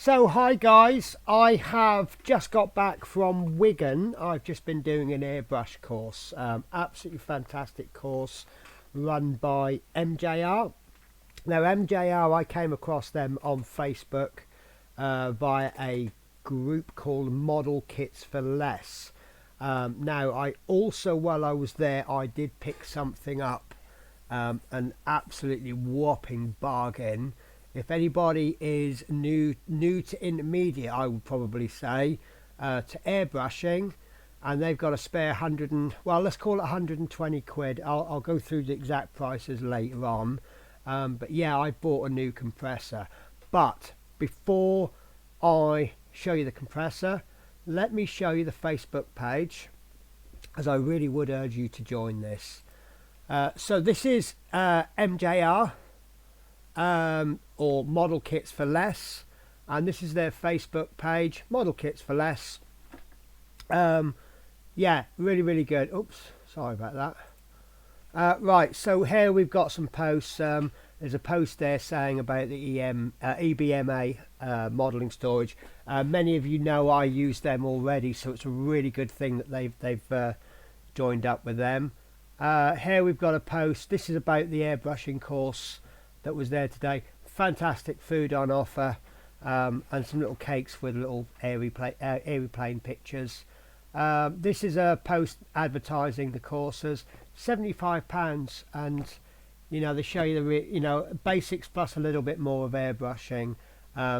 So hi guys, I have just got back from Wigan. I've just been doing an airbrush course, absolutely fantastic course run by MJR. Now MJR, I came across them on Facebook via a group called Model Kits for Less. Now I also, while I was there, I did pick something up, an absolutely whopping bargain. If anybody is new to intermediate, I would probably say, to airbrushing, and they've got a spare 100 and, well, let's call it 120 quid. I'll go through the exact prices later on. But yeah, I bought a new compressor. But before I show you the compressor, let me show you the Facebook page, as I really would urge you to join this. So this is MJR. Or Model Kits for Less, and this is their Facebook page, Model Kits for Less. Yeah, really good. Oops, sorry about that. Right, so here we've got some posts. There's a post there saying about the EBMA modeling storage. Many of you know I use them already, so it's a really good thing that they've joined up with them. Here we've got a post. This is about the airbrushing course that was there today. Fantastic food on offer, and some little cakes with little aeroplane pictures. This is a post advertising the courses, £75, and you know, they show you the basics plus a little bit more of airbrushing.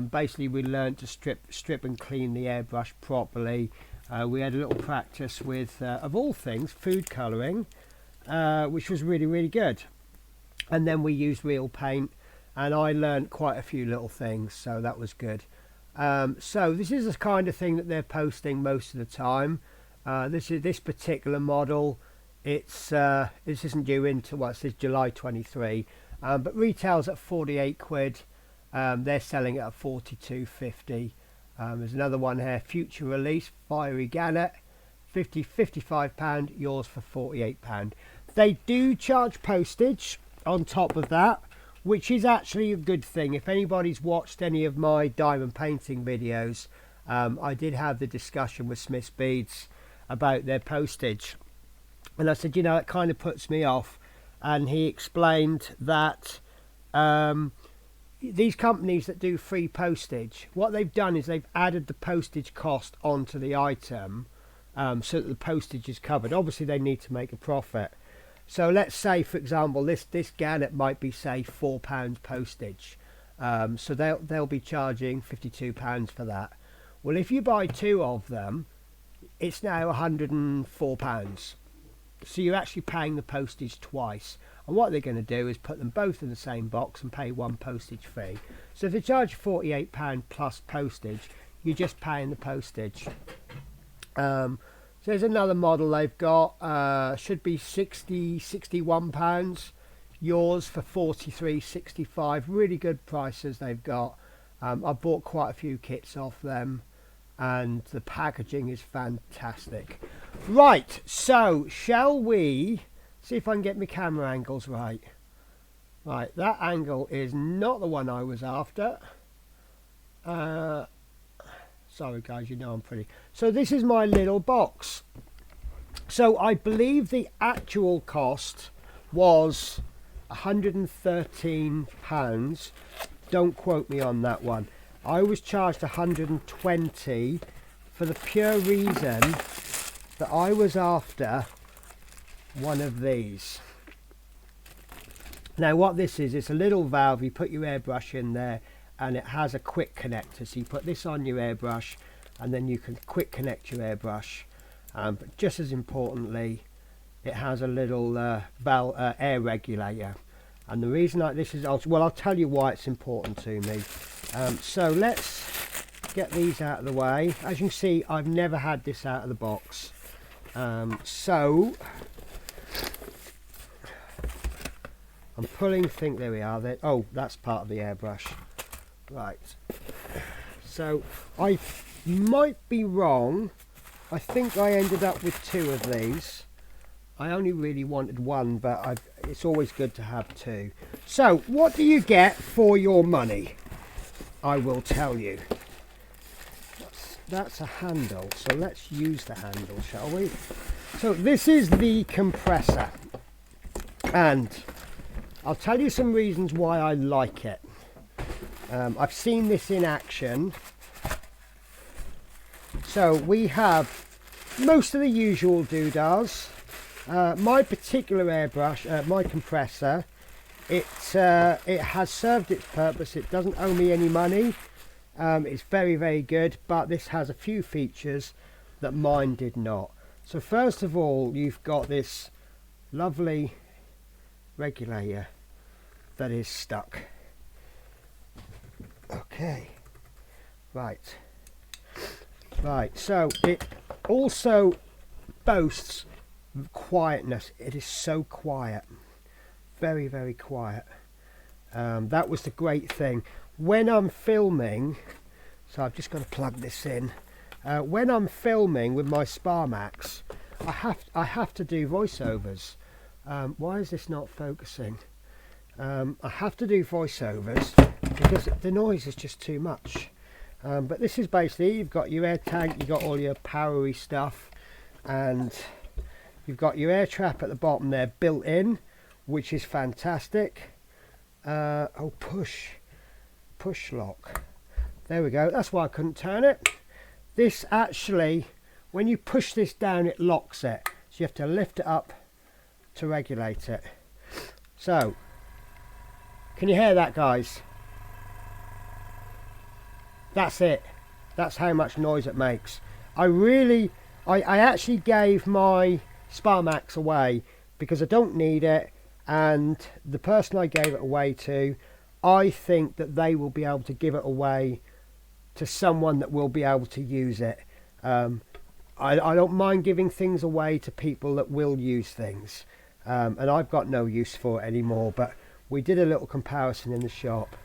Basically we learned to strip and clean the airbrush properly. We had a little practice with of all things, food colouring, which was really good. And then we used real paint, and I learned quite a few little things, so that was good. So this is the kind of thing that they're posting most of the time. This particular model, this isn't due into, well, it says July 23, but retails at 48 quid. They're selling it at 42.50. There's another one here, future release, fiery gannet, £55, yours for £48. They do charge postage on top of that, which is actually a good thing. If anybody's watched any of my diamond painting videos, I did have the discussion with Smith's Beads about their postage, and I said, you know, it kind of puts me off, and he explained that these companies that do free postage, what they've done is they've added the postage cost onto the item, so that the postage is covered. Obviously they need to make a profit. So let's say, for example, this gannet might be, say, £4 postage. So they'll be charging £52 for that. Well, if you buy two of them, it's now £104. So you're actually paying the postage twice. And what they're going to do is put them both in the same box and pay one postage fee. So if they charge £48 plus postage, you're just paying the postage. So there's another model they've got, should be £61, yours for £43.65. Really good prices they've got. I bought quite a few kits off them, and the packaging is fantastic. Right, so shall we see if I can get my camera angles right. Right, that angle is not the one I was after. Sorry guys, you know I'm pretty. So this is my little box. So I believe the actual cost was £113. Don't quote me on that one. I was charged 120 for the pure reason that I was after one of these. Now what this is, it's a little valve. You put your airbrush in there, and it has a quick connector, so you put this on your airbrush and then you can quick connect your airbrush, but just as importantly, it has a little air regulator. And the reason this is, well, I'll tell you why it's important to me. So let's get these out of the way. As you can see, I've never had this out of the box, so I'm pulling, there we are. Oh, that's part of the airbrush. Right, so I might be wrong. I think I ended up with two of these. I only really wanted one, but it's always good to have two. So what do you get for your money? I will tell you. that's a handle, so let's use the handle, shall we? So this is the compressor, and I'll tell you some reasons why I like it. I've seen this in action. So we have most of the usual doodahs. My particular airbrush, my compressor, it has served its purpose. It doesn't owe me any money. It's very, very good, but this has a few features that mine did not. So first of all, you've got this lovely regulator that is stuck. Okay, right, so it also boasts quietness. It is so quiet, very, very quiet. That was the great thing. When I'm filming, so I've just got to plug this in. When I'm filming with my Sparmax, I have to do voiceovers. Why is this not focusing? I have to do voiceovers because the noise is just too much. But this is basically, you've got your air tank, you've got all your powery stuff, and you've got your air trap at the bottom there built in, which is fantastic. Oh, push lock. There we go. That's why I couldn't turn it. This actually, when you push this down, it locks it. So you have to lift it up to regulate it. So, can you hear that, guys? That's it. That's how much noise it makes. I actually gave my Sparmax away because I don't need it, and the person I gave it away to, I think that they will be able to give it away to someone that will be able to use it. I don't mind giving things away to people that will use things, and I've got no use for it anymore, but we did a little comparison in the shop,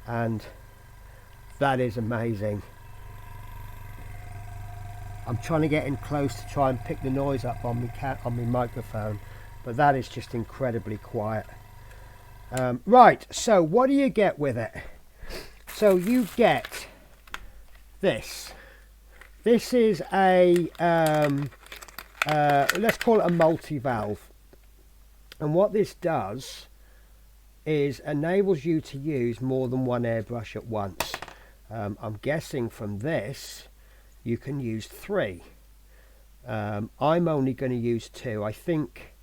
and that is amazing. I'm trying to get in close to try and pick the noise up on my microphone, but that is just incredibly quiet. Right, so what do you get with it? So you get this. This is a let's call it a multi-valve, and what this does is enables you to use more than one airbrush at once. I'm guessing from this you can use 3. I'm only going to use 2. I think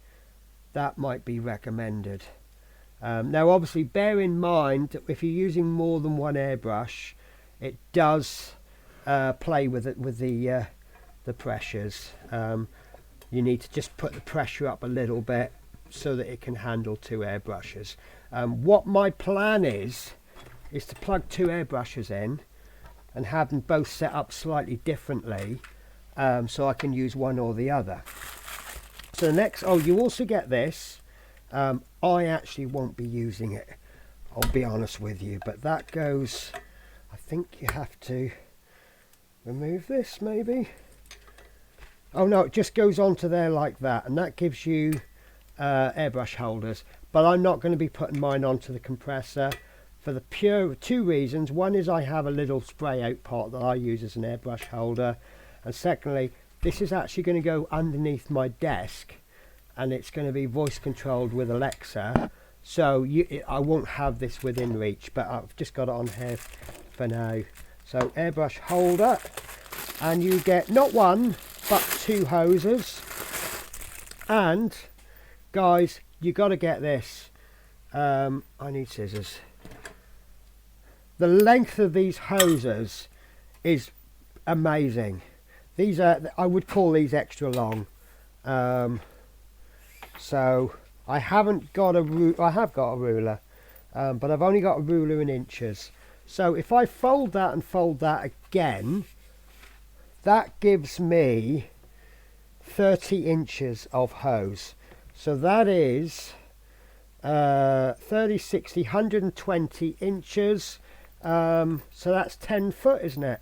that might be recommended. Now obviously bear in mind that if you're using more than one airbrush, it does play with it with the pressures. You need to just put the pressure up a little bit so that it can handle 2 airbrushes. What my plan is to plug 2 airbrushes in and have them both set up slightly differently, so I can use one or the other. So the next, oh, you also get this. I actually won't be using it, I'll be honest with you, but that goes, I think you have to remove this maybe. Oh no, it just goes onto there like that, and that gives you airbrush holders, but I'm not going to be putting mine onto the compressor for the pure 2 reasons. One is I have a little spray out pot that I use as an airbrush holder, and secondly, this is actually going to go underneath my desk, and it's going to be voice controlled with Alexa, so I won't have this within reach, but I've just got it on here for now. So airbrush holder, and you get not 1 but 2 hoses, and guys, you got to get this. I need scissors. The length of these hoses is amazing. These are, I would call these extra long. So I haven't got a I have got a ruler, but I've only got a ruler in inches. So if I fold that and fold that again, that gives me 30 inches of hose. So that is 30, 60, 120 inches. So that's 10 foot, isn't it?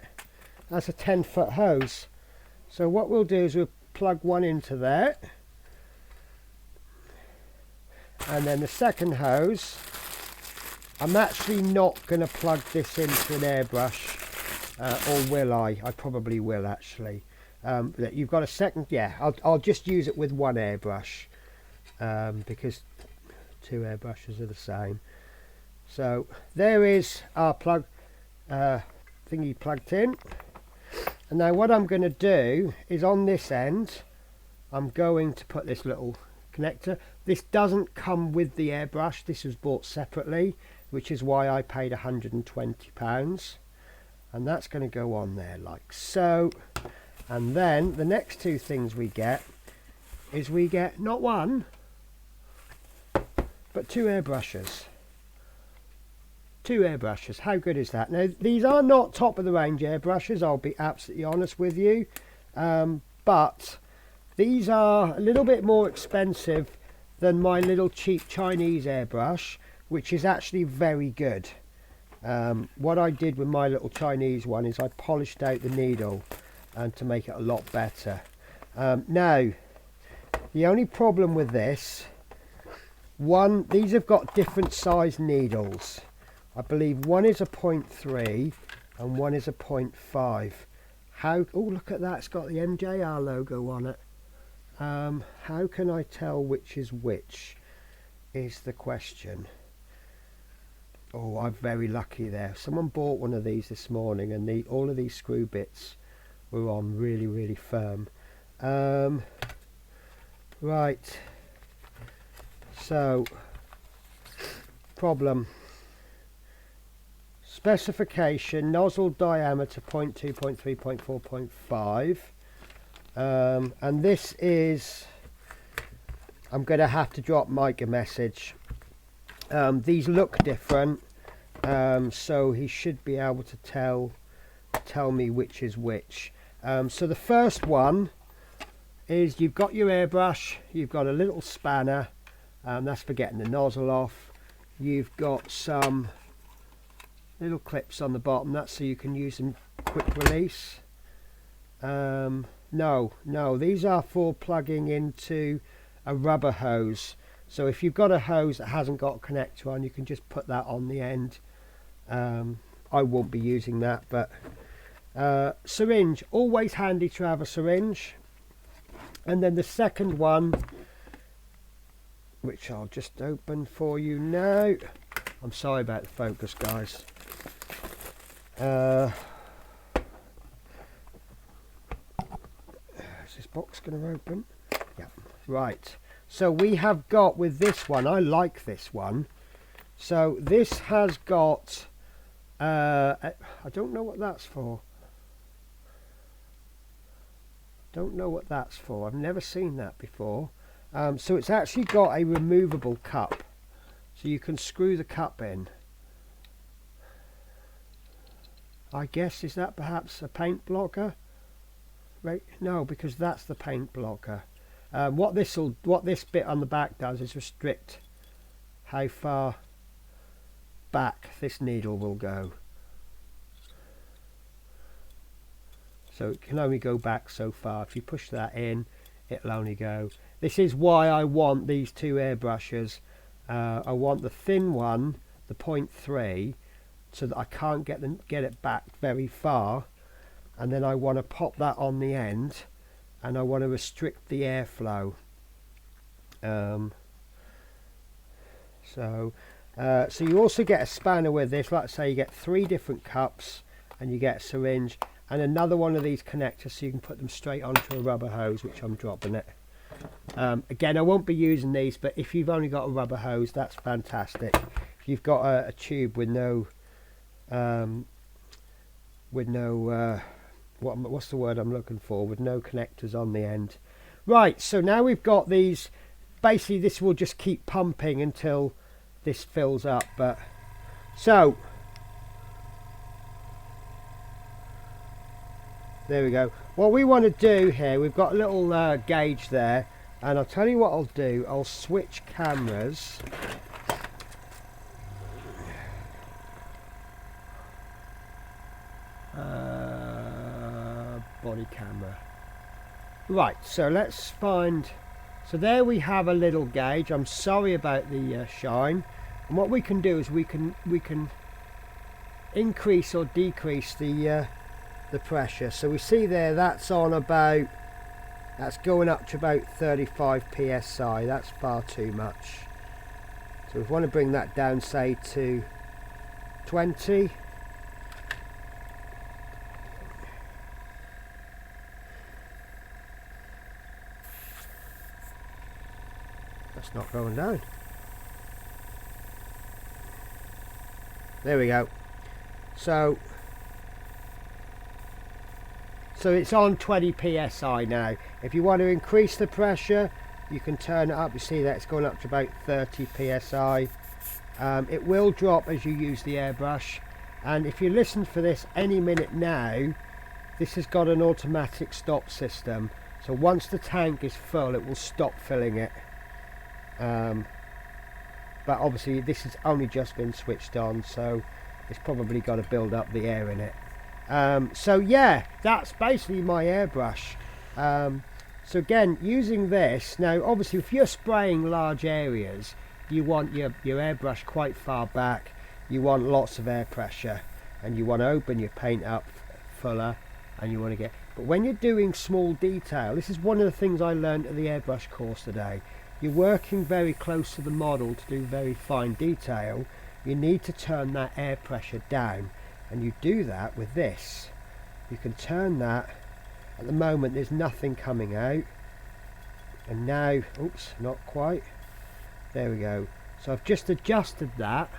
That's a 10-foot hose. So what we'll do is we'll plug one into there, and then the second hose, I'm actually not going to plug this into an airbrush. or will I probably will actually. That you've got a second, yeah, I'll just use it with one airbrush, because two airbrushes are the same. So there is our plug thingy plugged in, and now what I'm going to do is on this end I'm going to put this little connector. This doesn't come with the airbrush, this was bought separately, which is why I paid £120, and that's going to go on there like so. And then the next two things we get is we get not one but two airbrushes. Two airbrushes. How good is that? Now these are not top of the range airbrushes, I'll be absolutely honest with you, but these are a little bit more expensive than my little cheap Chinese airbrush, which is actually very good. What I did with my little Chinese one is I polished out the needle and to make it a lot better. Now the only problem with this one, these have got different size needles. I believe one is a 0.3 and one is a 0.5. How, oh look at that, it's got the MJR logo on it. How can I tell which is which is the question. Oh, I'm very lucky there. Someone bought one of these this morning, and all of these screw bits were on really firm. Right, so problem. Specification: nozzle diameter 0.2, 0.3, 0.4, 0.5. And this is, I'm going to have to drop Mike a message. These look different, so he should be able to tell me which is which. So the first one is, you've got your airbrush, you've got a little spanner, that's for getting the nozzle off. You've got some little clips on the bottom, that's so you can use them quick release. No, these are for plugging into a rubber hose. So if you've got a hose that hasn't got a connector on, you can just put that on the end. I won't be using that, but syringe, always handy to have a syringe. And then the second one, which I'll just open for you now. I'm sorry about the focus, guys. Is this box going to open? Yeah, right. So we have got with this one, I like this one. So this has got, I don't know what that's for. Don't know what that's for. I've never seen that before. So it's actually got a removable cup. So you can screw the cup in. I guess, is that perhaps a paint blocker? Right? No, because that's the paint blocker. What this bit on the back does is restrict how far back this needle will go. So it can only go back so far. If you push that in, it'll only go. This is why I want these two airbrushes. I want the thin one, the 0.3, so that I can't get it back very far, and then I want to pop that on the end, and I want to restrict the airflow. So you also get a spanner with this. Like I say, you get 3 different cups, and you get a syringe and another one of these connectors, so you can put them straight onto a rubber hose, which I'm dropping it. Again, I won't be using these, but if you've only got a rubber hose, that's fantastic. If you've got a tube with no what's the word I'm looking for, with no connectors on the end. Right, so now we've got these. Basically this will just keep pumping until this fills up. But so there we go. What we want to do here, we've got a little gauge there, and I'll tell you what I'll do. I'll switch cameras. Body camera. Right, so let's find. So there we have a little gauge. I'm sorry about the shine. And what we can do is we can increase or decrease the the pressure. So we see there that's on about, that's going up to about 35 psi. That's far too much. So we want to bring that down, say to 20. That's not going down. There we go. So it's on 20 psi now. If you want to increase the pressure, you can turn it up. You see that it's going up to about 30 psi. It will drop as you use the airbrush, and if you listen for this any minute now, this has got an automatic stop system. So once the tank is full, it will stop filling it. But obviously this has only just been switched on, so it's probably got to build up the air in it. So yeah, that's basically my airbrush. So again, using this, now obviously if you're spraying large areas, you want your airbrush quite far back, you want lots of air pressure, and you want to open your paint up fuller, and you want to get, but when you're doing small detail, this is one of the things I learned at the airbrush course today. You're working very close to the model to do very fine detail. You need to turn that air pressure down, and you do that with this. You can turn that. At the moment there's nothing coming out, and now, oops, not quite, there we go. So I've just adjusted that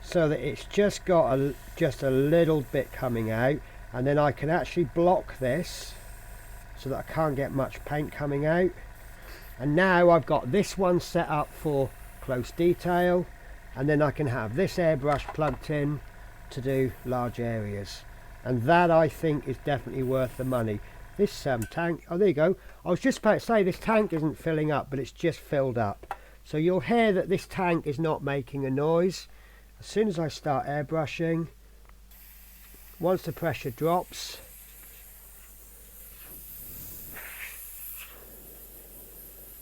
so that it's just got just a little bit coming out, and then I can actually block this so that I can't get much paint coming out. And now I've got this one set up for close detail, and then I can have this airbrush plugged in to do large areas, and that I think is definitely worth the money. This tank, oh there you go, I was just about to say this tank isn't filling up, but it's just filled up. So you'll hear that this tank is not making a noise. As soon as I start airbrushing, once the pressure drops,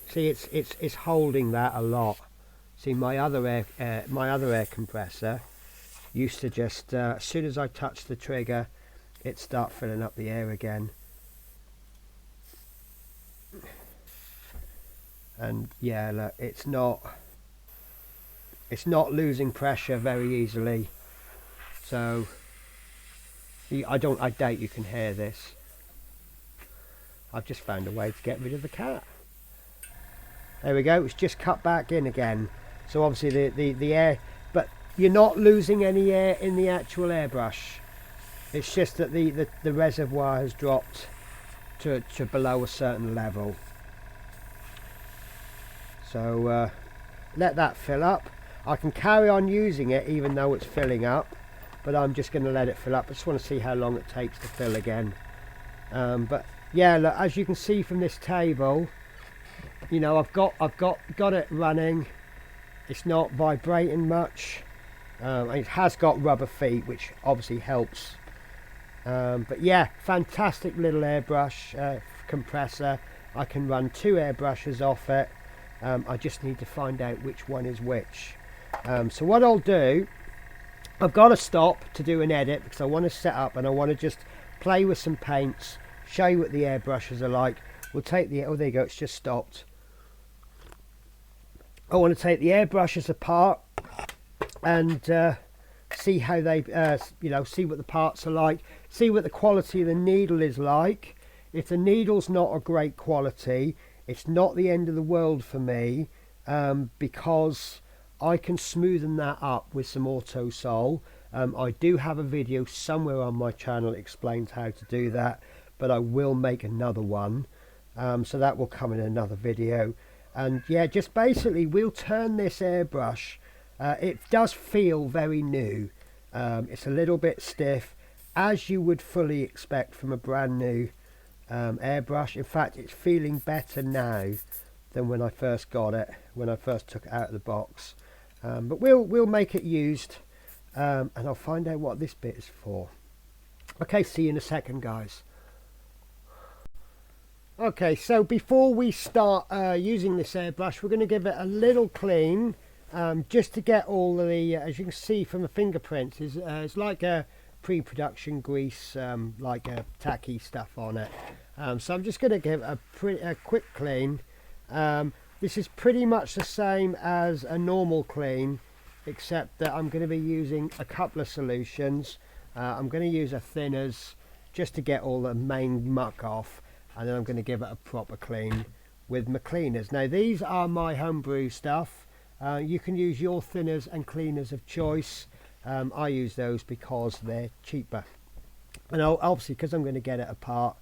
see it's holding that a lot. See, my other air compressor used to just as soon as I touch the trigger, it start filling up the air again. And yeah, look, it's not losing pressure very easily. So I doubt you can hear this. I've just found a way to get rid of the cat. There we go, it's just cut back in again. So obviously the air, but you're not losing any air in the actual airbrush. It's just that the reservoir has dropped to below a certain level. So let that fill up. I can carry on using it even though it's filling up, but I'm just going to let it fill up. I just want to see how long it takes to fill again. But yeah, look, as you can see from this table, you know, I've got it running. It's not vibrating much. It has got rubber feet, which obviously helps. But yeah, fantastic little airbrush compressor. I can run 2 airbrushes off it. I just need to find out which one is which. So what I'll do, I've got to stop to do an edit because I want to set up and I want to just play with some paints, show you what the airbrushes are like. We'll take the, oh there you go, it's just stopped. I want to take the airbrushes apart and see how they, you know, see what the parts are like, see what the quality of the needle is like. If the needle's not a great quality, it's not the end of the world for me, because I can smoothen that up with some auto sol. I do have a video somewhere on my channel that explains how to do that, but I will make another one, so that will come in another video. And yeah, just basically we'll turn this airbrush. It does feel very new. It's a little bit stiff, as you would fully expect from a brand new airbrush. In fact, it's feeling better now than when I first got it, when I first took it out of the box. But we'll make it used, and I'll find out what this bit is for. Okay, see you in a second, guys. Okay, so before we start using this airbrush, we're going to give it a little clean, just to get all the, as you can see from the fingerprints, it's like a pre-production grease, like tacky stuff on it. So I'm just going to give a quick clean. This is pretty much the same as a normal clean, except that I'm going to be using a couple of solutions. I'm going to use a thinners just to get all the main muck off, and then I'm going to give it a proper clean with my cleaners. Now these are my homebrew stuff. You can use your thinners and cleaners of choice. I use those because they're cheaper, and obviously because I'm going to get it apart,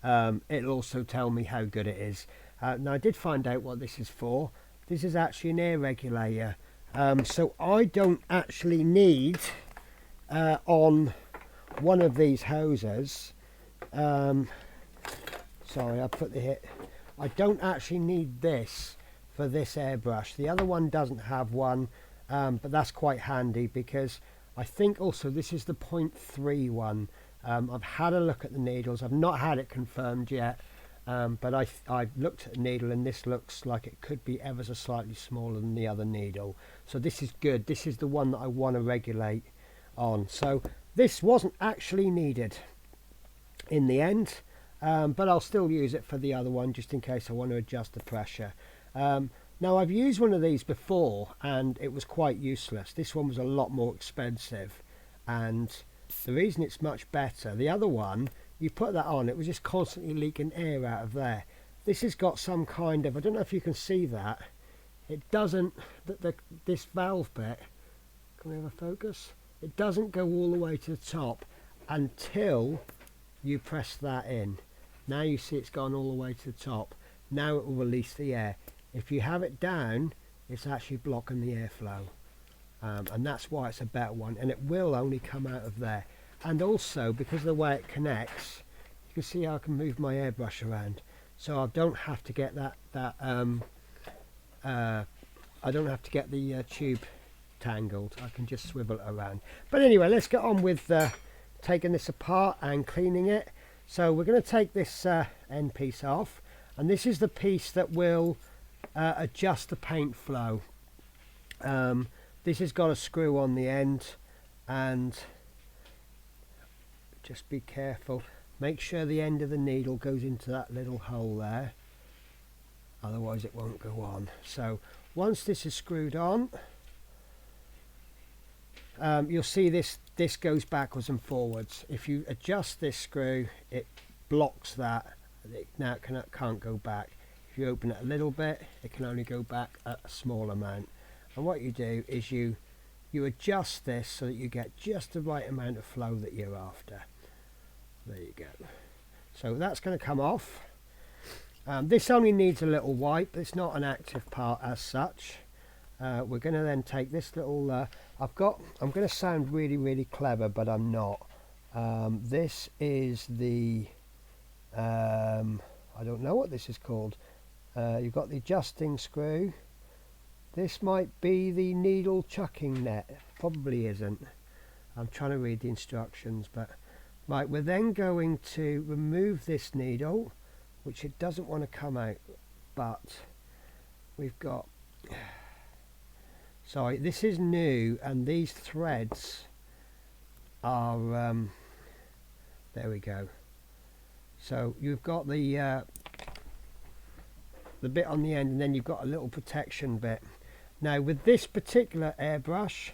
it'll also tell me how good it is. Now I did find out what this is for. This is actually an air regulator, so I don't actually need on one of these hoses, sorry, I put the hit, I don't actually need this for this airbrush. The other one doesn't have one, but that's quite handy because I think also this is the 0.3 one. I've had a look at the needles. I've not had it confirmed yet, but I looked at the needle and this looks like it could be ever so slightly smaller than the other needle. So this is good. This is the one that I want to regulate on. So this wasn't actually needed in the end, but I'll still use it for the other one just in case I want to adjust the pressure. Now I've used one of these before and it was quite useless. This one was a lot more expensive, and the reason it's much better, the other one, you put that on, it was just constantly leaking air out of there. This has got some kind of, I don't know if you can see that, it doesn't, this valve bit, can we have a focus? It doesn't go all the way to the top until you press that in. Now you see it's gone all the way to the top. Now it will release the air. If you have it down, it's actually blocking the airflow, and that's why it's a better one, and it will only come out of there. And also because of the way it connects, you can see how I can move my airbrush around, so I don't have to get I don't have to get the tube tangled. I can just swivel it around. But anyway, let's get on with taking this apart and cleaning it. So we're going to take this end piece off, and this is the piece that will adjust the paint flow. This has got a screw on the end, and just be careful, make sure the end of the needle goes into that little hole there, otherwise it won't go on. So once this is screwed on, you'll see this goes backwards and forwards. If you adjust this screw, it blocks that. Now it can't go back. If you open it a little bit, it can only go back a small amount. And what you do is you adjust this so that you get just the right amount of flow that you're after. There you go. So that's going to come off. This only needs a little wipe. It's not an active part as such. We're going to then take this little I'm going to sound really clever, but I'm not. This is the I don't know what this is called. You've got the adjusting screw. This might be the needle chucking net. Probably isn't. I'm trying to read the instructions, but right, we're then going to remove this needle, which it doesn't want to come out, but we've got, sorry, this is new, and these threads are there we go. So you've got the bit on the end, and then you've got a little protection bit. Now with this particular airbrush,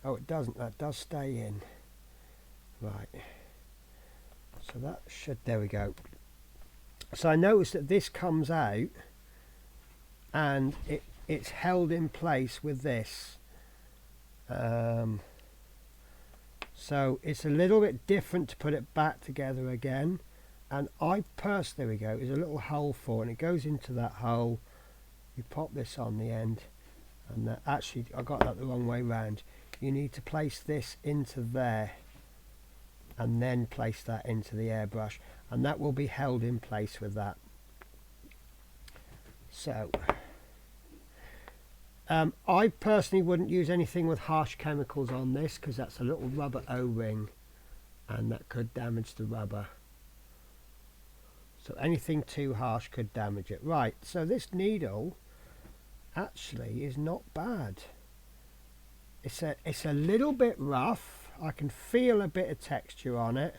oh, it doesn't, that does stay in. Right, so that should, there we go. So I noticed that this comes out and it's held in place with this. So it's a little bit different to put it back together again. And I personally, there we go, there's a little hole for it, and it goes into that hole. You pop this on the end, and actually I got that the wrong way round. You need to place this into there and then place that into the airbrush, and that will be held in place with that. So I personally wouldn't use anything with harsh chemicals on this, because that's a little rubber O-ring and that could damage the rubber. So anything too harsh could damage it. Right, so this needle actually is not bad. It's a little bit rough. I can feel a bit of texture on it,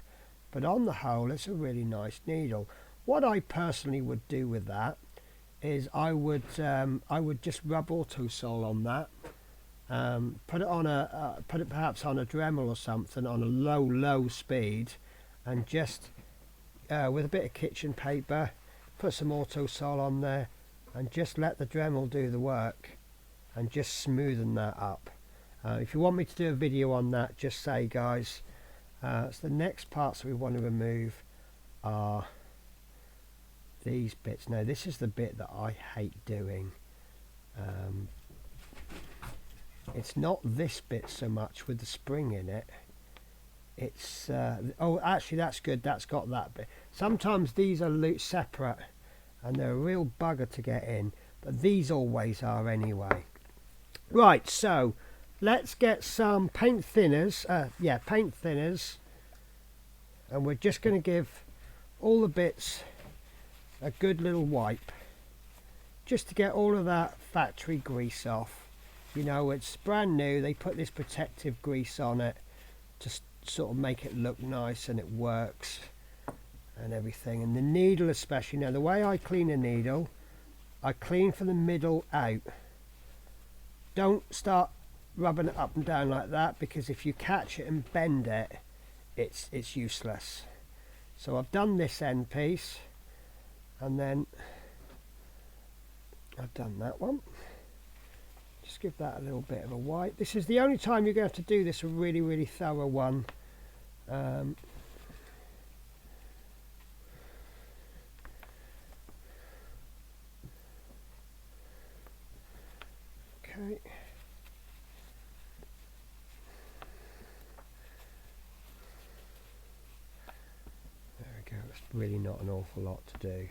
but on the whole it's a really nice needle. What I personally would do with that is I would just rub Autosol on that, put it perhaps on a Dremel or something on a low speed, and just with a bit of kitchen paper put some Autosol on there and just let the Dremel do the work and just smoothen that up. If you want me to do a video on that, just say, guys. So the next parts that we want to remove are these bits. Now this is the bit that I hate doing. It's not this bit so much with the spring in it. It's oh, actually that's good, that's got that bit. Sometimes these are separate and they're a real bugger to get in, but these always are anyway. Right, so let's get some paint thinners, paint thinners, and we're just going to give all the bits a good little wipe just to get all of that factory grease off. You know, it's brand new, they put this protective grease on it to sort of make it look nice, and it works and everything. And the needle especially, now the way I clean a needle, I clean from the middle out. Don't start rubbing it up and down like that, because if you catch it and bend it, it's useless. So I've done this end piece, and then I've done that one. Just give that a little bit of a wipe. This is the only time you're going to have to do this a really thorough one. Okay. There we go. It's really not an awful lot to do.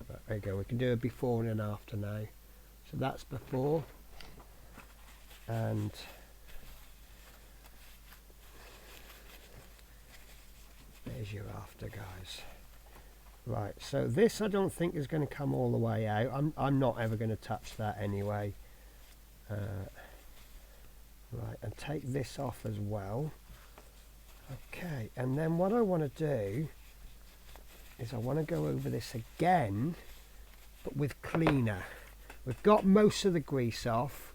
But there you go. We can do a before and an after now. So that's before, and there's your after, guys. Right, so this I don't think is going to come all the way out. I'm not ever going to touch that anyway. Right, and take this off as well. Okay, and then what I want to do is I want to go over this again, but with cleaner. We've got most of the grease off,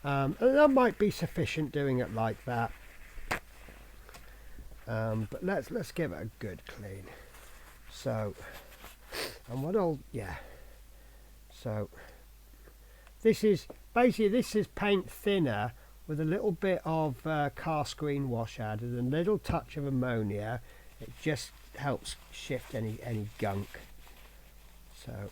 and that might be sufficient doing it like that. But let's give it a good clean. So, and what I'll so this is paint thinner with a little bit of car screen wash added and a little touch of ammonia. It just helps shift any gunk. So.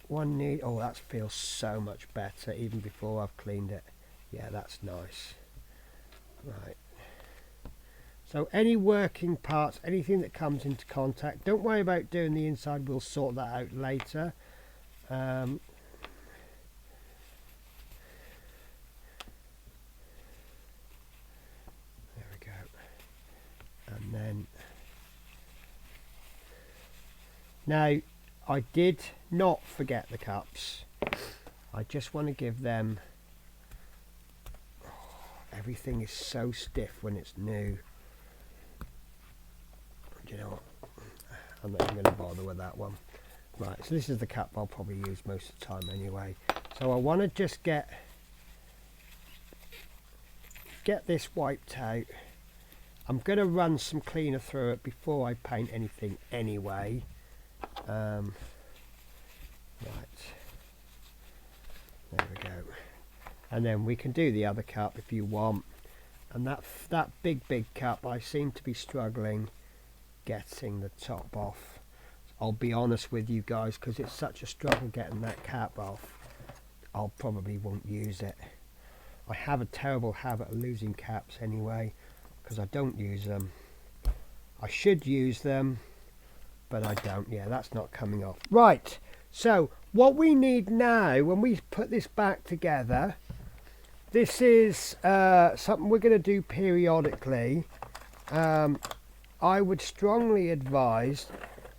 One need, oh, that feels so much better even before I've cleaned it. Yeah, that's nice. Right, so any working parts, anything that comes into contact, don't worry about doing the inside, we'll sort that out later. There we go. And then now I did not forget the cups. I just want to give them, everything is so stiff when it's new. Do you know what? I'm not even going to bother with that one. Right, so this is the cup I'll probably use most of the time anyway. So I want to just get this wiped out. I'm going to run some cleaner through it before I paint anything anyway. Right, there we go, and then we can do the other cup if you want. And that big cup, I seem to be struggling getting the top off. I'll be honest with you guys, because it's such a struggle getting that cap off, I'll probably won't use it. I have a terrible habit of losing caps anyway, because I don't use them. I should use them, but I don't. Yeah, that's not coming off. Right, so what we need now, when we put this back together, this is something we're going to do periodically. I would strongly advise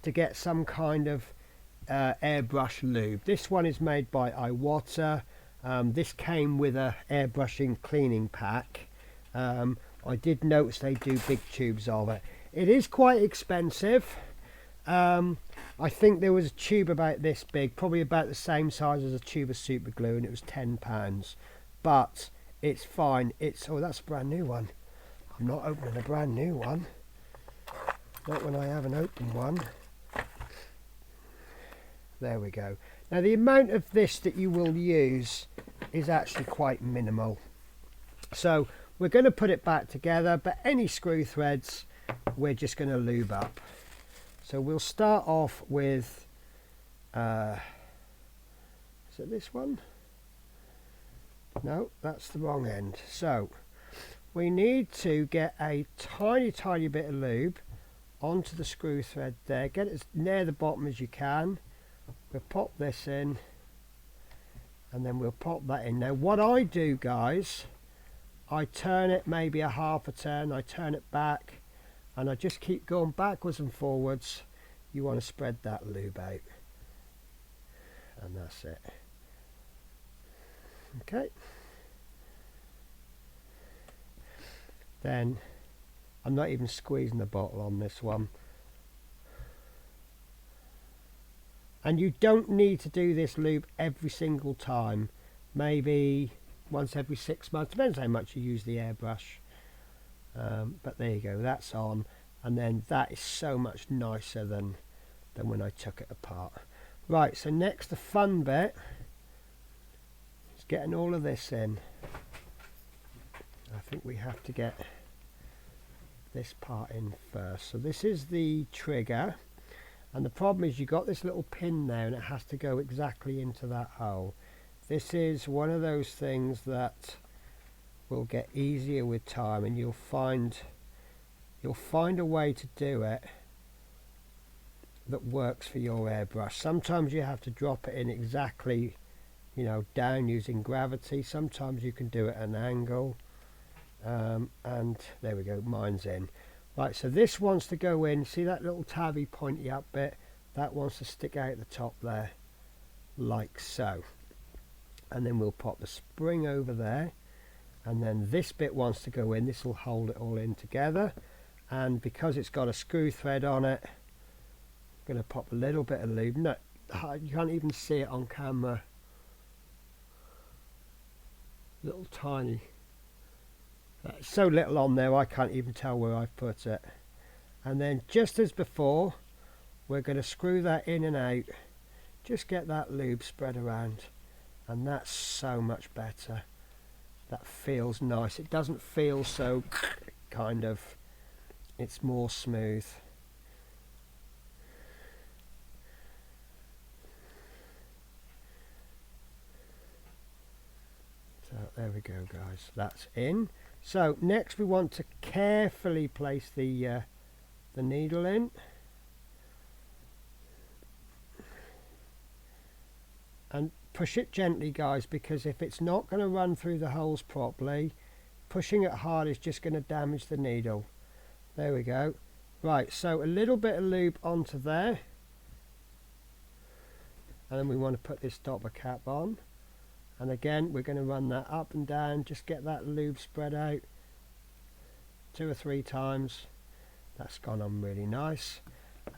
to get some kind of airbrush lube. This one is made by Iwata, This came with a airbrushing cleaning pack. I did notice they do big tubes of it. It is quite expensive. I think there was a tube about this big, probably about the same size as a tube of super glue, and it was £10. But it's fine. It's, oh, that's a brand new one. I'm not opening a brand new one. Not when I haven't opened one. There we go. Now the amount of this that you will use is actually quite minimal. So we're going to put it back together, but any screw threads we're just going to lube up. So we'll start off with, is it this one? No, that's the wrong end. So we need to get a tiny bit of lube onto the screw thread there. Get it as near the bottom as you can. We'll pop this in, and then we'll pop that in. Now what I do, guys, I turn it maybe a half a turn, I turn it back, and I just keep going backwards and forwards. You want to spread that lube out, and that's it. Okay, then I'm not even squeezing the bottle on this one. And you don't need to do this lube every single time. Maybe once every 6 months, depends how much you use the airbrush. But there you go, that's on. And then that is so much nicer than when I took it apart. Right, so next, the fun bit is getting all of this in. I think we have to get this part in first. So this is the trigger. And the problem is you've got this little pin there, and it has to go exactly into that hole. This is one of those things that will get easier with time, and you'll find a way to do it that works for your airbrush. Sometimes you have to drop it in exactly, you know, down using gravity. Sometimes you can do it at an angle. And there we go, mine's in. Right, so this wants to go in. See that little tabby pointy up bit? That wants to stick out the top there, like so. And then we'll pop the spring over there. And then this bit wants to go in. This will hold it all in together. And because it's got a screw thread on it, I'm going to pop a little bit of lube. No, you can't even see it on camera. Little tiny. So little on there I can't even tell where I've put it. And then just as before, we're going to screw that in and out. Just get that lube spread around, and that's so much better. That feels nice. It doesn't feel so kind of, it's more smooth. So there we go, guys, that's in. So next we want to carefully place the needle in, and push it gently, guys, because if it's not going to run through the holes properly, pushing it hard is just going to damage the needle. There we go. Right, so a little bit of lube onto there, and then we want to put this stopper cap on. And again, we're going to run that up and down, just get that lube spread out 2 or 3 times. That's gone on really nice.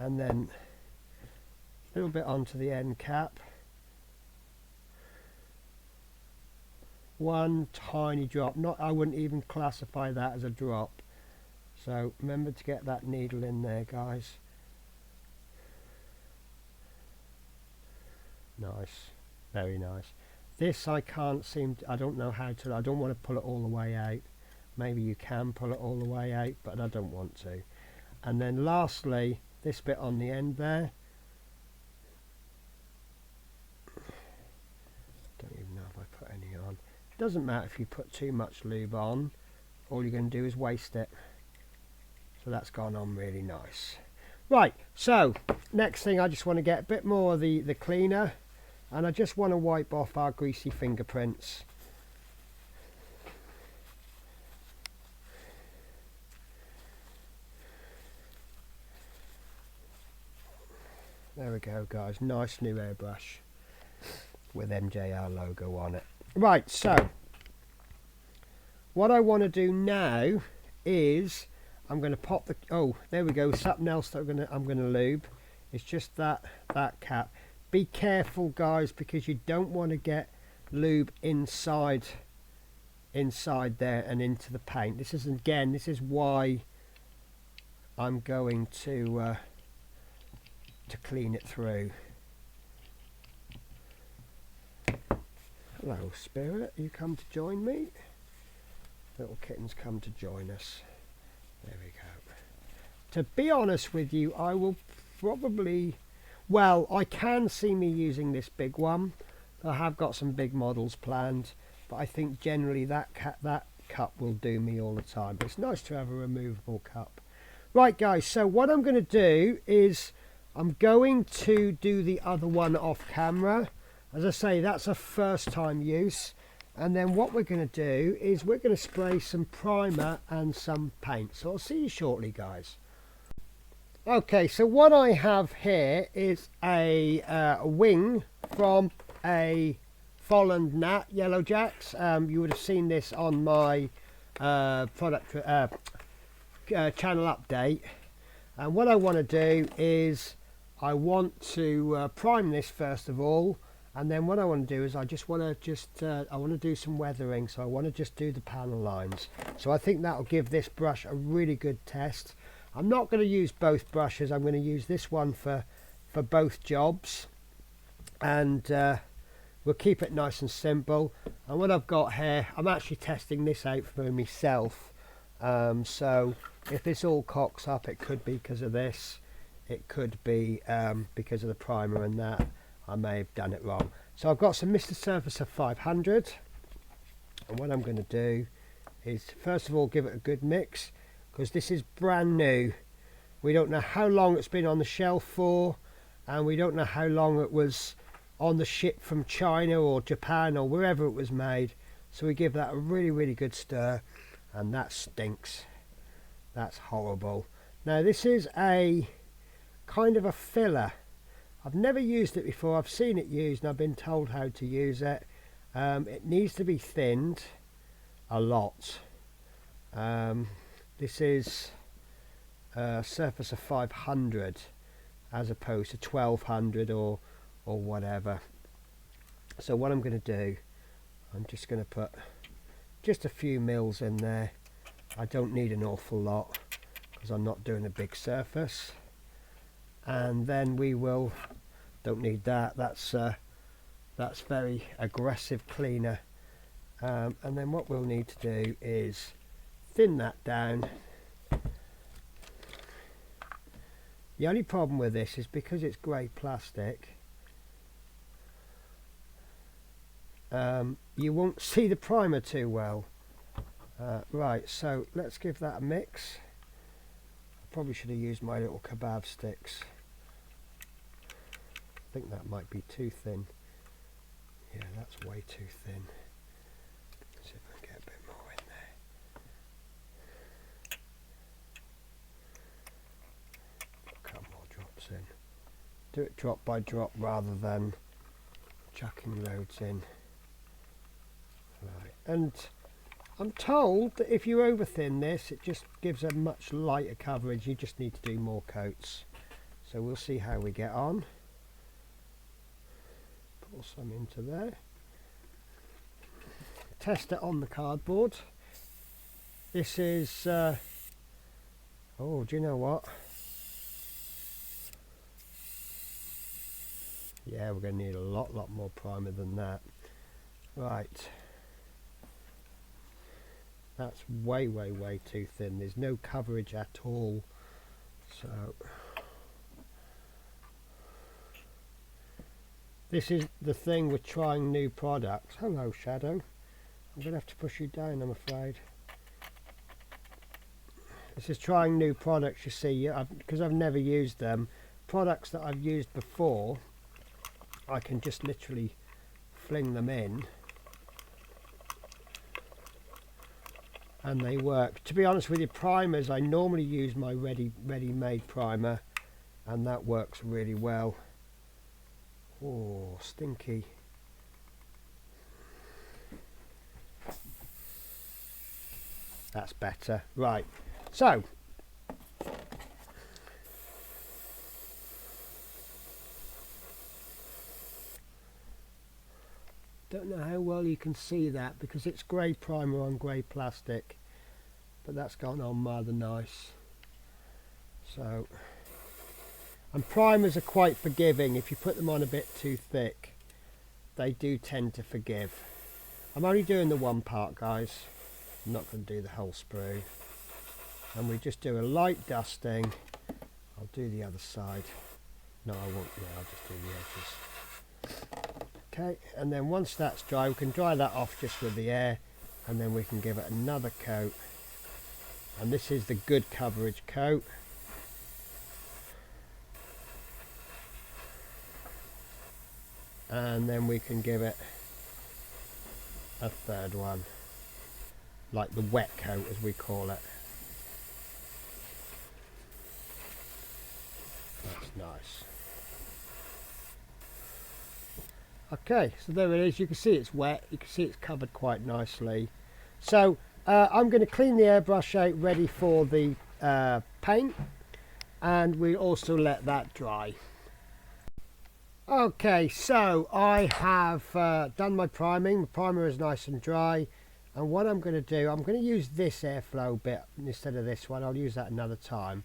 And then a little bit onto the end cap. One tiny drop. I wouldn't even classify that as a drop. So remember to get that needle in there, guys. Nice. Very nice. This I can't seem to, I don't know how to, I don't want to pull it all the way out. Maybe you can pull it all the way out, but I don't want to. And then lastly, this bit on the end there. Don't even know if I put any on. It doesn't matter if you put too much lube on. All you're going to do is waste it. So that's gone on really nice. Right, so next thing, I just want to get a bit more of the cleaner. And I just want to wipe off our greasy fingerprints. There we go, guys. Nice new airbrush with MJR logo on it. Right, so what I want to do now is I'm going to pop the, oh, there we go, something else that I'm going to lube. It's just that cap. Be careful, guys, because you don't want to get lube inside there and into the paint. This is why I'm going to clean it through. Hello, Spirit, you come to join me? Little kittens come to join us. There we go. To be honest with you, I will probably, well, I can see me using this big one. I have got some big models planned, but I think generally that cup will do me all the time. But it's nice to have a removable cup. Right, guys, so what I'm going to do is I'm going to do the other one off camera. As I say, that's a first time use. And then what we're going to do is we're going to spray some primer and some paint. So I'll see you shortly, guys. Okay, so what I have here is a wing from a Folland Gnat Yellow Jacks. You would have seen this on my product channel update. And what I want to do is I want to prime this first of all. And then what I want to do is I want to do some weathering, so I want to just do the panel lines. So I think that'll give this brush a really good test. I'm not going to use both brushes. I'm going to use this one for both jobs, and we'll keep it nice and simple. And what I've got here, I'm actually testing this out for myself. So if this all cocks up, it could be because of this. It could be because of the primer and that. I may have done it wrong. So I've got some Mr. Surfacer 500, and what I'm going to do is first of all give it a good mix, because this is brand new. We don't know how long it's been on the shelf for, and we don't know how long it was on the ship from China or Japan or wherever it was made. So we give that a really good stir, and that stinks. That's horrible. Now this is a kind of a filler. I've never used it before. I've seen it used and I've been told how to use it. It needs to be thinned a lot. This is Surfacer 500 as opposed to 1200 or whatever. So what I'm going to do, I'm just going to put just a few mils in there. I don't need an awful lot because I'm not doing a big surface. And then we will, don't need that, that's very aggressive cleaner. And then what we'll need to do is thin that down. The only problem with this is because it's grey plastic, you won't see the primer too well. Right, so let's give that a mix. I probably should have used my little kebab sticks. I think that might be too thin. Yeah, that's way too thin. Let's see if I can get a bit more in there. A couple more drops in. Do it drop by drop rather than chucking loads in. Right, and I'm told that if you over thin this, it just gives a much lighter coverage. You just need to do more coats. So we'll see how we get on. Pour some into there. Test it on the cardboard. This is oh, do you know what? Yeah, we're going to need a lot more primer than that. Right, that's way too thin. There's no coverage at all. So this is the thing with trying new products. Hello, Shadow. I'm going to have to push you down, I'm afraid. This is trying new products, you see, because I've never used them. Products that I've used before, I can just literally fling them in and they work. To be honest with you, primers, I normally use my ready-made primer, and that works really well. Oh, stinky. That's better. Right, so don't know how well you can see that because it's grey primer on grey plastic, but that's gone on rather nice. So, and primers are quite forgiving. If you put them on a bit too thick, they do tend to forgive. I'm only doing the one part, guys. I'm not going to do the whole sprue. And we just do a light dusting. I'll do the other side. No, I won't. Yeah, I'll just do the edges. Okay, and then once that's dry, we can dry that off just with the air, and then we can give it another coat. And this is the good coverage coat. And then we can give it a third one, like the wet coat as we call it. That's nice. Okay, so there it is. You can see it's wet. You can see it's covered quite nicely. So I'm going to clean the airbrush out ready for the paint, and we also let that dry. Okay, so I have done my priming. The primer is nice and dry, and what I'm going to do, I'm going to use this airflow bit instead of this one. I'll use that another time.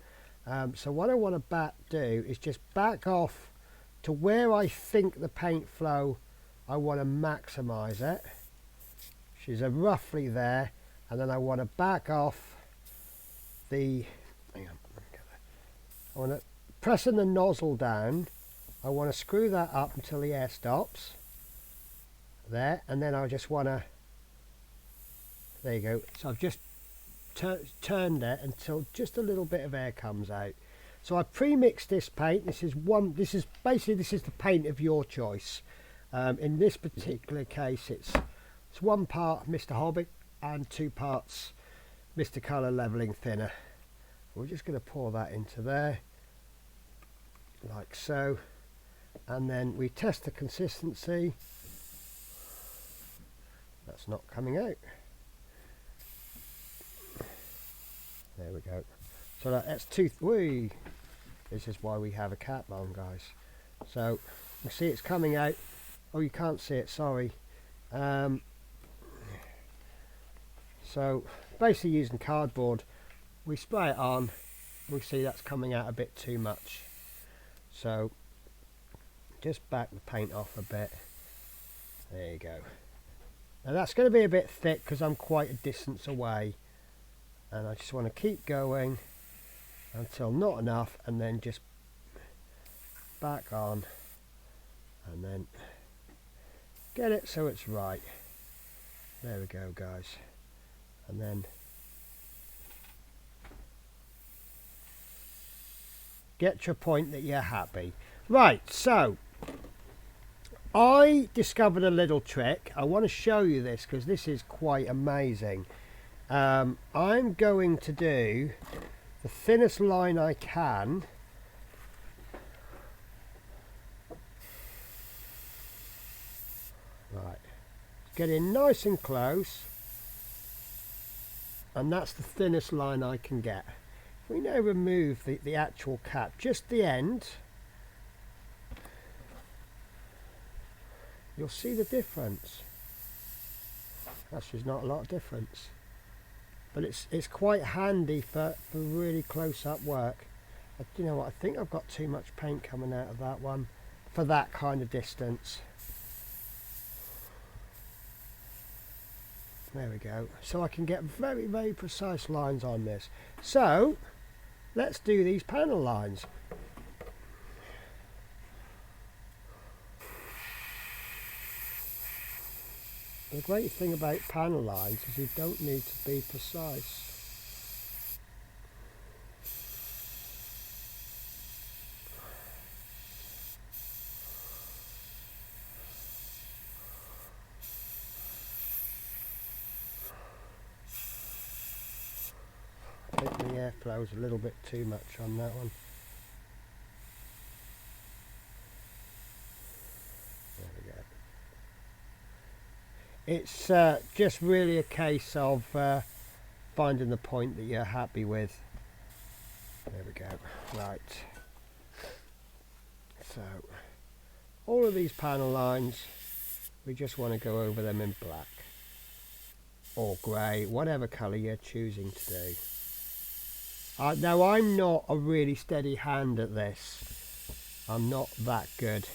So what I want to do is just back off to where I think the paint flow, I want to maximize it, which is roughly there, and then I want to back off the, hang on, I want to pressing the nozzle down, I want to screw that up until the air stops there, and then I just want to, there you go, so I've just turned it until just a little bit of air comes out. So I pre-mixed this paint. This is the paint of your choice. In this particular case, it's 1 part Mr. Hobbit and 2 parts Mr. Colour Leveling Thinner. We're just going to pour that into there, like so, and then we test the consistency. That's not coming out. There we go. So that's whee! This is why we have a cap on, guys. So you see it's coming out. Oh, you can't see it, sorry. So basically using cardboard, we spray it on, we see that's coming out a bit too much. So just back the paint off a bit. There you go. Now that's going to be a bit thick because I'm quite a distance away, and I just want to keep going until not enough, and then just back on, and then get it so it's right. There we go, guys. And then get to a point that you're happy. Right, so I discovered a little trick. I want to show you this because this is quite amazing. I'm going to do the thinnest line I can right, get in nice and close, and that's the thinnest line I can get. We now remove the actual cap, just the end. You'll see the difference. Actually, there's not a lot of difference, but it's quite handy for really close-up work. You know what, I think I've got too much paint coming out of that one for that kind of distance. There we go. So I can get very, very precise lines on this. So let's do these panel lines. The great thing about panel lines is you don't need to be precise. I think the airflow is a little bit too much on that one. There we go. It's just really a case of finding the point that you're happy with. There we go. Right. So all of these panel lines, we just want to go over them in black or grey, whatever colour you're choosing to do. Now I'm not a really steady hand at this. I'm not that good,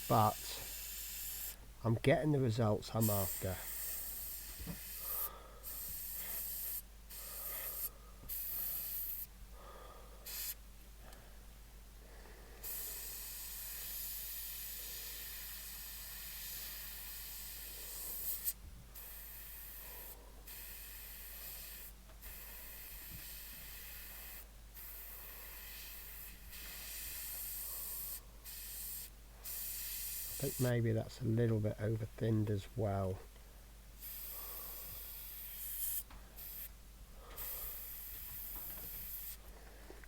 but I'm getting the results I'm after. I think maybe that's a little bit over thinned as well.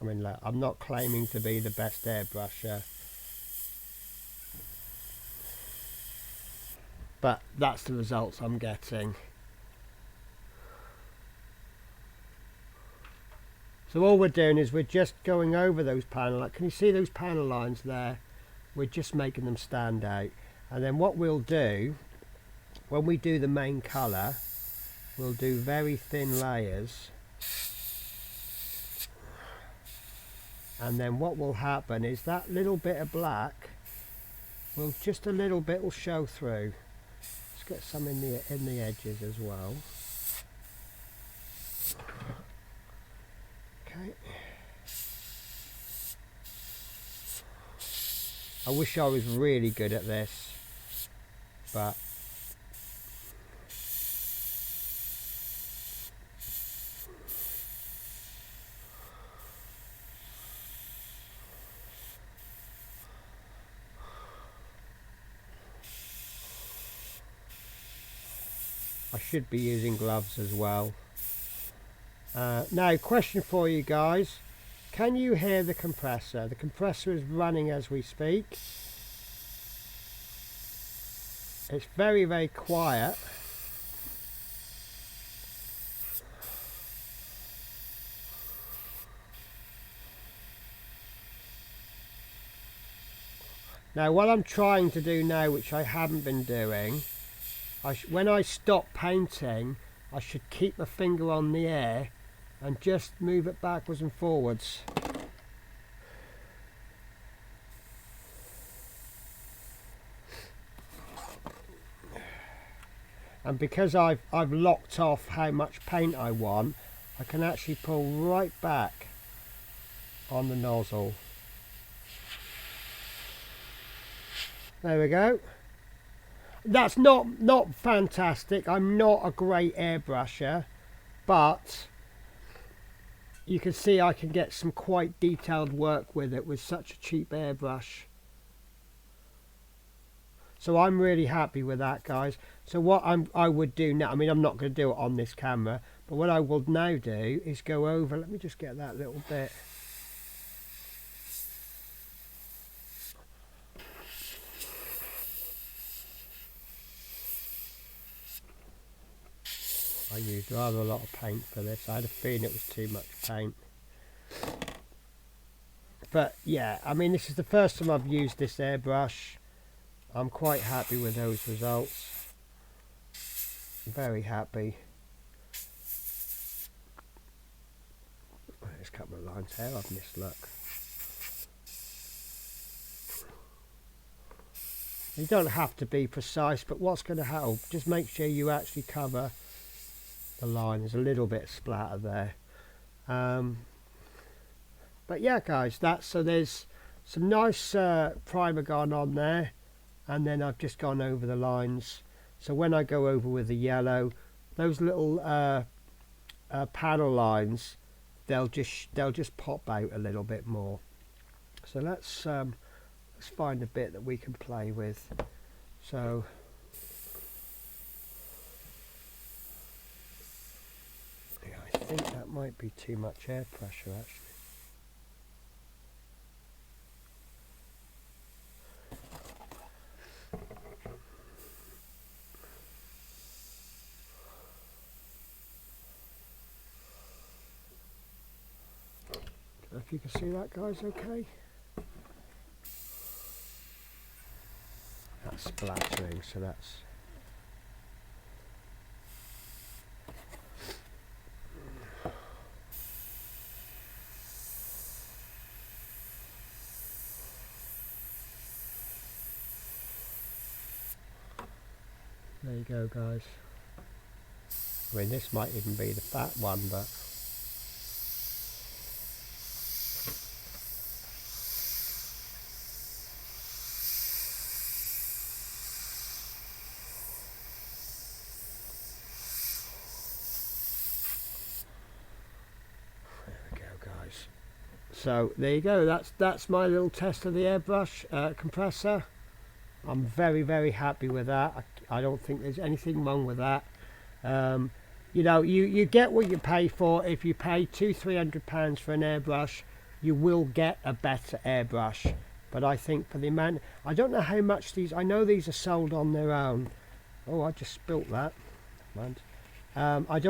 I mean, look, I'm not claiming to be the best airbrusher, but that's the results I'm getting. So all we're doing is we're just going over those panel lines. Can you see those panel lines there? We're just making them stand out. And then what we'll do, when we do the main colour, we'll do very thin layers. And then what will happen is that little bit of black will just a little bit will show through. Let's get some in the edges as well. Okay. I wish I was really good at this, but I should be using gloves as well. Now, question for you guys. Can you hear the compressor? The compressor is running as we speak. It's very, very quiet. Now, what I'm trying to do now, which I haven't been doing, when I stop painting, I should keep my finger on the air and just move it backwards and forwards. And because I've locked off how much paint I want, I can actually pull right back on the nozzle. There we go. That's not fantastic. I'm not a great airbrusher, but you can see I can get some quite detailed work with it with such a cheap airbrush. So I'm really happy with that, guys. So what I would do now, I mean, I'm not going to do it on this camera, but what I will now do is go over, let me just get that little bit. I used rather a lot of paint for this. I had a feeling it was too much paint. But yeah, I mean, this is the first time I've used this airbrush. I'm quite happy with those results. Very happy. There's a couple of lines here I've missed, look. You don't have to be precise, but what's going to help, just make sure you actually cover the line. There's a little bit of splatter there. But yeah, guys, so there's some nice primer gone on there, and then I've just gone over the lines. So when I go over with the yellow, those little panel lines, they'll just pop out a little bit more. So let's find a bit that we can play with. So yeah, I think that might be too much air pressure actually. if you can see that, guys. Okay, that's splattering, so that's there you go, guys. I mean, this might even be the fat one, but there we go, guys. So there you go. That's my little test of the airbrush compressor. I'm very happy with that. I don't think there's anything wrong with that. You know, you get what you pay for. If you pay £200-300 for an airbrush, you will get a better airbrush. But I think for the amount, I don't know how much these, I know these are sold on their own. Oh, I just spilt that. I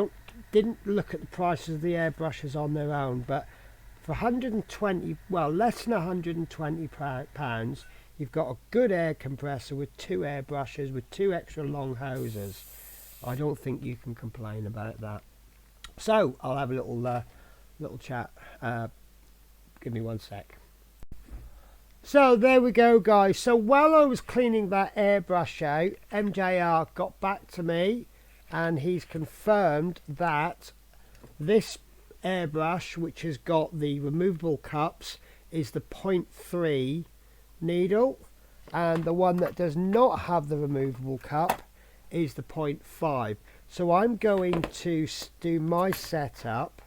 didn't look at the prices of the airbrushes on their own, but for 120, well, less than £120, you've got a good air compressor with 2 airbrushes with 2 extra long hoses. I don't think you can complain about that. So I'll have a little chat. Give me 1 sec. So there we go, guys. So while I was cleaning that airbrush out, MJR got back to me and he's confirmed that this airbrush, which has got the removable cups, is the 0.3 needle, and the one that does not have the removable cup is the 0.5. So I'm going to do my setup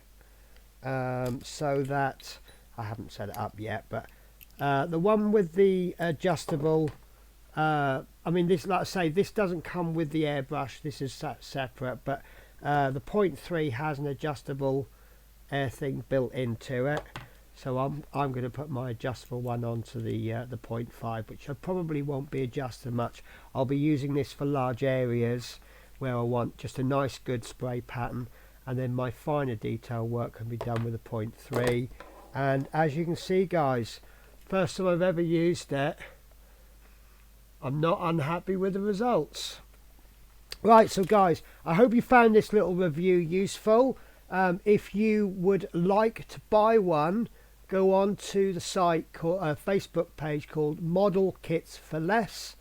so that I haven't set it up yet, but the one with the adjustable, I mean, this, like I say, this doesn't come with the airbrush, this is separate, but the 0.3 has an adjustable air thing built into it. So I'm going to put my adjustable one onto the 0.5, which I probably won't be adjusting much. I'll be using this for large areas where I want just a nice good spray pattern, and then my finer detail work can be done with a 0.3. And as you can see, guys, first time I've ever used it, I'm not unhappy with the results. Right, so guys, I hope you found this little review useful. If you would like to buy one, go on to the site, Facebook page called Model Kits for Less,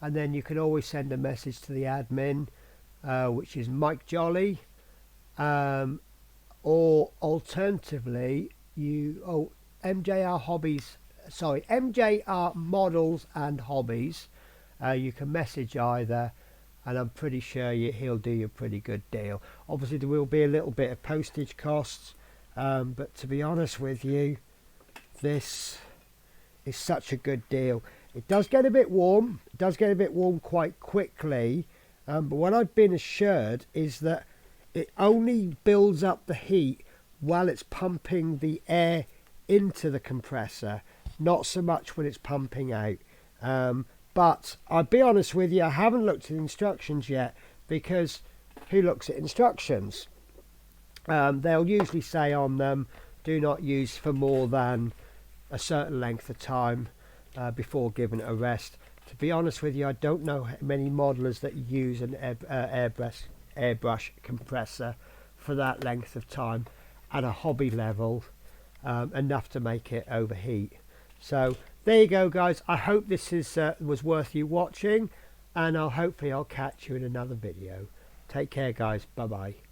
and then you can always send a message to the admin, which is Mike Jolly, or alternatively MJR Hobbies, sorry, MJR Models and Hobbies. You can message either, and I'm pretty sure he'll do you a pretty good deal. Obviously there will be a little bit of postage costs, but to be honest with you, this is such a good deal. It does get a bit warm, quite quickly, but what I've been assured is that it only builds up the heat while it's pumping the air into the compressor, not so much when it's pumping out. But I'll be honest with you, I haven't looked at the instructions yet, because who looks at instructions? They'll usually say on them, do not use for more than a certain length of time before giving it a rest. To be honest with you, I don't know many modelers that use an airbrush compressor for that length of time at a hobby level, enough to make it overheat. So there you go, guys. I hope this was worth you watching, and hopefully I'll catch you in another video. Take care, guys. Bye bye.